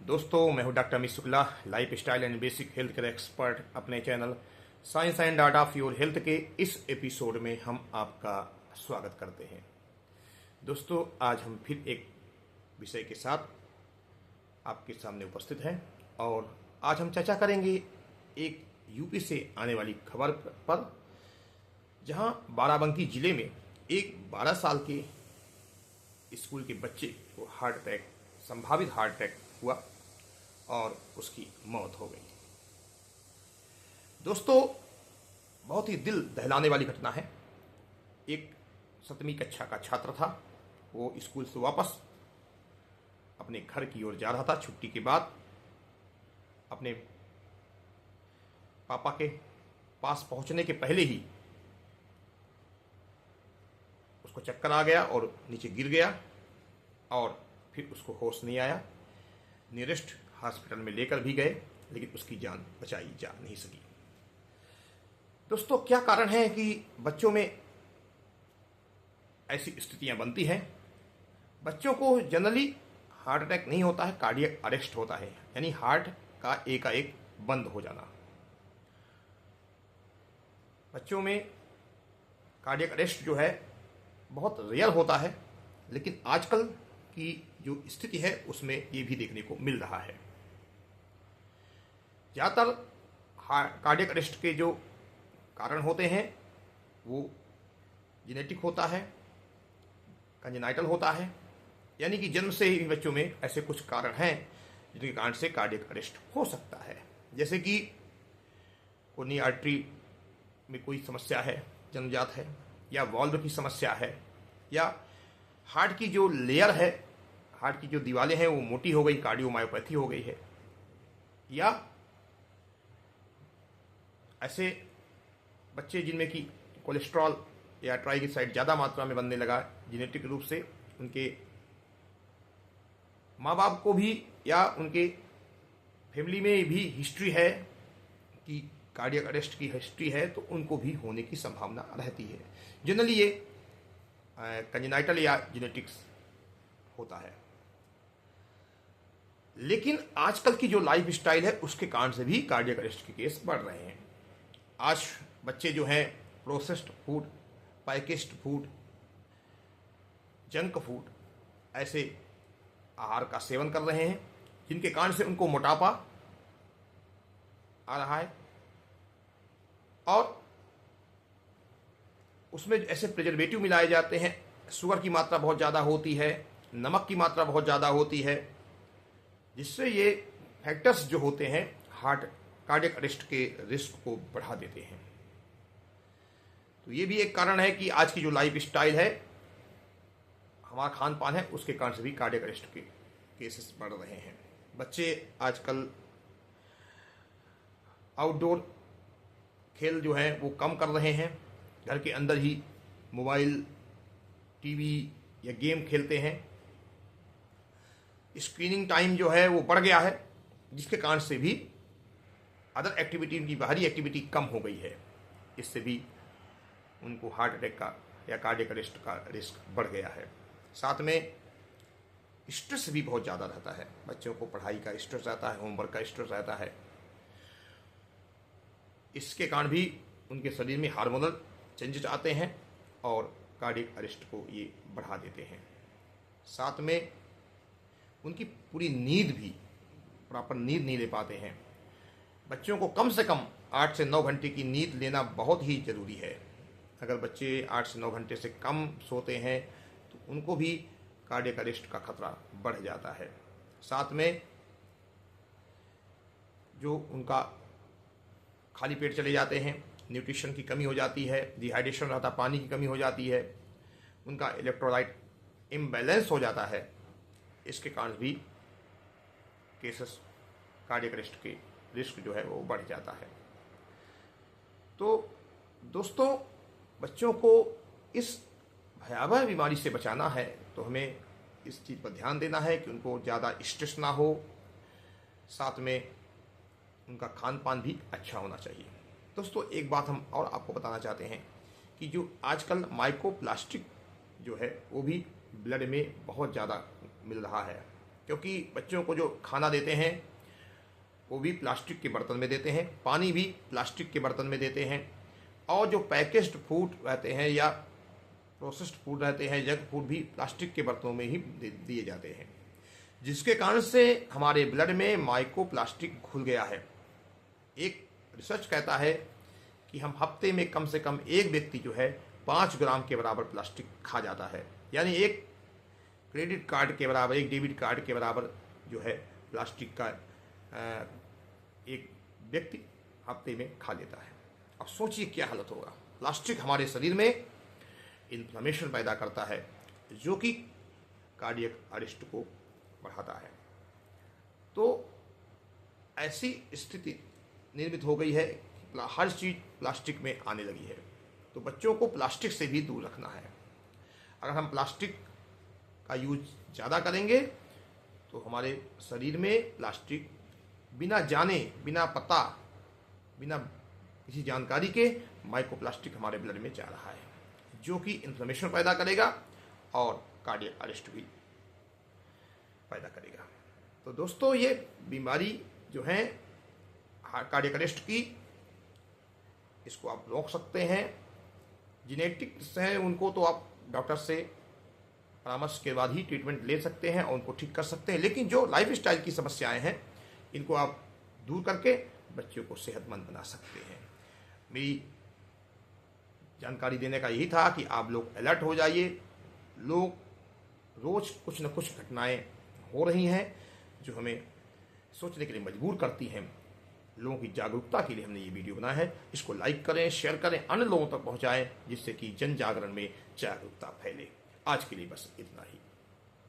दोस्तों, मैं हूं doctor Amit Shukla, life style and basic health care expert. अपने channel science and art of your health के इस एपिसोड में हम आपका स्वागत करते हैं। दोस्तों, आज हम फिर एक विषय के साथ आपके सामने उपस्थित हैं और आज हम चर्चा करेंगे एक यूपी से आने वाली खबर पर, जहां बाराबंकी जिले में एक 12 साल के स्कूल के बच्चे को संभावित हार्ट अटैक हुआ और उसकी मौत हो गई। दोस्तों, बहुत ही दिल दहलाने वाली घटना है। एक 7वीं कक्षा का छात्र था। वो स्कूल से वापस अपने घर की ओर जा रहा था छुट्टी के बाद। अपने पापा के पास पहुंचने के पहले ही उसको चक्कर आ गया और नीचे गिर गया और फिर उसको होश नहीं आया। नियरेस्ट हॉस्पिटल में लेकर भी गए, लेकिन उसकी जान बचाई जा नहीं सकी। दोस्तों, क्या कारण है कि बच्चों में ऐसी स्थितियां बनती हैं? बच्चों को जनरली हार्ट अटैक नहीं होता है, कार्डियक अरेस्ट होता है, यानी हार्ट का एकाएक बंद हो जाना। बच्चों में कार्डियक अरेस्ट जो है बहुत रेयर होता है, लेकिन आजकल की जो स्थिति है उसमें ये भी देखने को मिल रहा है। ज़्यादातर कार्डियक अरेस्ट के जो कारण होते हैं वो जेनेटिक होता है, कंजेनाइटल होता है, यानी कि जन्म से ही बच्चों में ऐसे कुछ कारण हैं जिनके कारण से कार्डियक अरेस्ट हो सकता है। जैसे कि कोरोनरी आर्टरी में कोई समस्या है, जन्मजात है, या वाल्व की समस्या है, या हार्ट की जो लेयर है, हार्ट की जो दीवारें हैं वो मोटी हो गई, कार्डियोमायोपैथी हो गई है, या ऐसे बच्चे जिनमें कि कोलेस्ट्रॉल या ट्राइग्लिसराइड ज़्यादा मात्रा में बनने लगा जेनेटिक रूप से, उनके माँ बाप को भी या उनके फैमिली में भी हिस्ट्री है कि कार्डियक अरेस्ट की हिस्ट्री है, तो उनको भी होने की संभावना रहती है। जनरली ये कंजेनाइटल या जेनेटिक्स होता है। लेकिन आजकल की जो लाइफ स्टाइल है उसके कारण से भी कार्डियक अरेस्ट के केस बढ़ रहे हैं। आज बच्चे जो हैं processed food, packaged food, junk food, ऐसे आहार का सेवन कर रहे हैं, जिनके कारण से उनको मोटापा आ रहा है और उसमें ऐसे प्रिजर्वेटिव मिलाए जाते हैं। शुगर की मात्रा बहुत ज़्यादा होती है, नमक की मात्रा बहुत ज़्यादा होती है, जिससे ये फैक्टर्स जो होते हैं कार्डियक अरेस्ट के रिस्क को बढ़ा देते हैं। तो ये भी एक कारण है कि आज की जो लाइफ स्टाइल है, हमारा खान पान है, उसके कारण से भी कार्डियक अरेस्ट के केसेस बढ़ रहे हैं। बच्चे आजकल आउटडोर खेल जो है वो कम कर रहे हैं, घर के अंदर ही मोबाइल, टीवी या गेम खेलते हैं। स्क्रीनिंग टाइम जो है वो बढ़ गया है, जिसके कारण से भी अदर एक्टिविटी, उनकी बाहरी एक्टिविटी कम हो गई है। इससे भी उनको हार्ट अटैक का या कार्डियक अरेस्ट का रिस्क बढ़ गया है। साथ में स्ट्रेस भी बहुत ज़्यादा रहता है। बच्चों को पढ़ाई का स्ट्रेस रहता है, होमवर्क का स्ट्रेस रहता है। इसके कारण भी उनके शरीर में हार्मोनल चेंजेस आते हैं और कार्डियक अरेस्ट को ये बढ़ा देते हैं। साथ में उनकी पूरी नींद भी, प्रॉपर नींद नहीं ले पाते हैं। बच्चों को कम से कम 8 से 9 घंटे की नींद लेना बहुत ही ज़रूरी है। अगर बच्चे 8 से 9 घंटे से कम सोते हैं तो उनको भी कार्डियक अरेस्ट का खतरा बढ़ जाता है। साथ में जो उनका खाली पेट चले जाते हैं, न्यूट्रिशन की कमी हो जाती है, डिहाइड्रेशन रहता, पानी की कमी हो जाती है, उनका इलेक्ट्रोलाइट इम्बैलेंस हो जाता है। इसके कारण भी केसेस कार्डियक अरेस्ट के रिस्क जो है वो बढ़ जाता है। तो दोस्तों, बच्चों को इस भयावह बीमारी से बचाना है तो हमें इस चीज़ पर ध्यान देना है कि उनको ज़्यादा स्ट्रेस ना हो। साथ में उनका खान पान भी अच्छा होना चाहिए। दोस्तों, एक बात हम और आपको बताना चाहते हैं कि जो आजकल माइक्रोप्लास्टिक जो है वो भी ब्लड में बहुत ज़्यादा मिल रहा है। क्योंकि बच्चों को जो खाना देते हैं वो भी प्लास्टिक के बर्तन में देते हैं, पानी भी प्लास्टिक के बर्तन में देते हैं, और जो पैकेज्ड फूड रहते हैं या प्रोसेस्ड फूड रहते हैं, जंक फूड भी प्लास्टिक के बर्तनों में ही दिए जाते हैं, जिसके कारण से हमारे ब्लड में माइक्रोप्लास्टिक घुल गया है। एक रिसर्च कहता है कि हम हफ्ते में कम से कम एक व्यक्ति जो है 5 ग्राम के बराबर प्लास्टिक खा जाता है, यानी एक क्रेडिट कार्ड के बराबर, एक डेबिट कार्ड के बराबर जो है प्लास्टिक का एक व्यक्ति हफ्ते में खा लेता है। अब सोचिए क्या हालत होगा। प्लास्टिक हमारे शरीर में इन्फ्लेमेशन पैदा करता है, जो कि कार्डियक अरेस्ट को बढ़ाता है। तो ऐसी स्थिति निर्मित हो गई है, हर चीज़ प्लास्टिक में आने लगी है। तो बच्चों को प्लास्टिक से भी दूर रखना है। अगर हम प्लास्टिक का यूज ज़्यादा करेंगे तो हमारे शरीर में प्लास्टिक बिना जाने, बिना पता, बिना किसी जानकारी के माइक्रोप्लास्टिक हमारे ब्लड में जा रहा है, जो कि इन्फ्लेमेशन पैदा करेगा और कार्डियक अरेस्ट भी पैदा करेगा। तो दोस्तों, ये बीमारी जो है कार्डियक अरेस्ट की, इसको आप रोक सकते हैं। जेनेटिक्स हैं उनको तो आप डॉक्टर से परामर्श के बाद ही ट्रीटमेंट ले सकते हैं और उनको ठीक कर सकते हैं, लेकिन जो लाइफ स्टाइल की समस्याएं हैं इनको आप दूर करके बच्चों को सेहतमंद बना सकते हैं। मेरी जानकारी देने का यही था कि आप लोग अलर्ट हो जाइए। लोग रोज़ कुछ न कुछ घटनाएं हो रही हैं जो हमें सोचने के लिए मजबूर करती हैं। लोगों की जागरूकता के लिए हमने ये वीडियो बनाया है। इसको लाइक करें, शेयर करें, अन्य लोगों तक पहुंचाएं, जिससे कि जन जागरण में जागरूकता फैले। आज के लिए बस इतना ही।